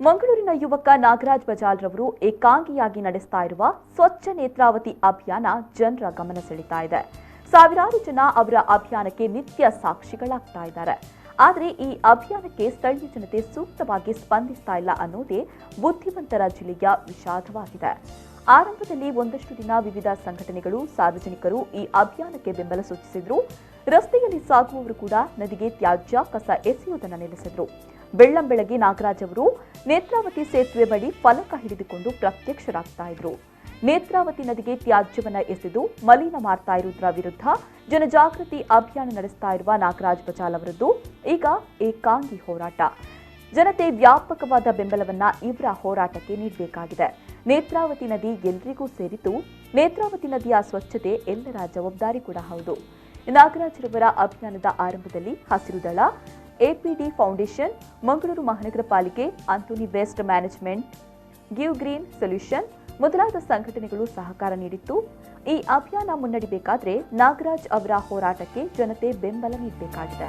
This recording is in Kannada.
ಮಂಗಳೂರಿನ ಯುವಕ ನಾಗರಾಜ್ ಬಜಾಲ್ ರವರು ಏಕಾಂಗಿಯಾಗಿ ನಡೆಸ್ತಾ ಇರುವ ಸ್ವಚ್ಛ ನೇತ್ರಾವತಿ ಅಭಿಯಾನ ಜನರ ಗಮನ ಸೆಳೀತಾ ಇದೆ. ಸಾವಿರಾರು ಜನ ಅವರ ಅಭಿಯಾನಕ್ಕೆ ನಿತ್ಯ ಸಾಕ್ಷಿಗಳಾಗ್ತಾ ಇದ್ದಾರೆ. ಆದರೆ ಈ ಅಭಿಯಾನಕ್ಕೆ ಸ್ಥಳೀಯ ಜನತೆ ಸೂಕ್ತವಾಗಿ ಸ್ಪಂದಿಸ್ತಾ ಇಲ್ಲ ಅನ್ನೋದೇ ಬುದ್ಧಿವಂತರ ಜಿಲ್ಲೆಯ ವಿಷಾದವಾಗಿದೆ. ಆರಂಭದಲ್ಲಿ ಒಂದಷ್ಟು ದಿನ ವಿವಿಧ ಸಂಘಟನೆಗಳು, ಸಾರ್ವಜನಿಕರು ಈ ಅಭಿಯಾನಕ್ಕೆ ಬೆಂಬಲ ಸೂಚಿಸಿದ್ರು. ರಸ್ತೆಯಲ್ಲಿ ಸಾಗುವವರು ಕೂಡ ನದಿಗೆ ತ್ಯಾಜ್ಯ ಕಸ ಎಸೆಯುವುದನ್ನು ನಿಲ್ಲಿಸಿದ್ರು. ಬೆಳ್ಳಂಬೆಳಗ್ಗೆ ನಾಗರಾಜ್ ಅವರು ನೇತ್ರಾವತಿ ಸೇತುವೆ ಬಳಿ ಫಲಕ ಹಿಡಿದುಕೊಂಡು ಪ್ರತ್ಯಕ್ಷರಾಗ್ತಾ ಇದ್ರು. ನೇತ್ರಾವತಿ ನದಿಗೆ ತ್ಯಾಜ್ಯವನ್ನ ಎಸೆದು ಮಲಿನ ಮಾಡ್ತಾ ಇರುವುದರ ವಿರುದ್ಧ ಜನಜಾಗೃತಿ ಅಭಿಯಾನ ನಡೆಸ್ತಾ ಇರುವ ನಾಗರಾಜ್ ಬಜಾಲ್ ಅವರದ್ದು ಈಗ ಏಕಾಂಗಿ ಹೋರಾಟ. ಜನತೆ ವ್ಯಾಪಕವಾದ ಬೆಂಬಲವನ್ನ ಇವರ ಹೋರಾಟಕ್ಕೆ ನೀಡಬೇಕಾಗಿದೆ. ನೇತ್ರಾವತಿ ನದಿ ಎಲ್ರಿಗೂ ಸೇರಿದ್ದು. ನೇತ್ರಾವತಿ ನದಿಯ ಸ್ವಚ್ಛತೆ ಎಲ್ಲರ ಜವಾಬ್ದಾರಿ ಕೂಡ ಹೌದು. ನಾಗರಾಜ್ ರವರ ಅಭಿಯಾನದ ಆರಂಭದಲ್ಲಿ ಹಸಿರು ದಳ, ಎಪಿಡಿ ಫೌಂಡೇಶನ್, ಮಂಗಳೂರು ಮಹಾನಗರ ಪಾಲಿಕೆ, Anthony waste management, give green solution ಮೊದಲಾದ ಸಂಘಟನೆಗಳು ಸಹಕಾರ ನೀಡಿತ್ತು. ಈ ಅಭಿಯಾನ ಮುನ್ನಡೆಯಬೇಕಾದ್ರೆ ನಾಗರಾಜ್ ಅವರ ಹೋರಾಟಕ್ಕೆ ಜನತೆ ಬೆಂಬಲ ನೀಡಬೇಕಾಗಿದೆ.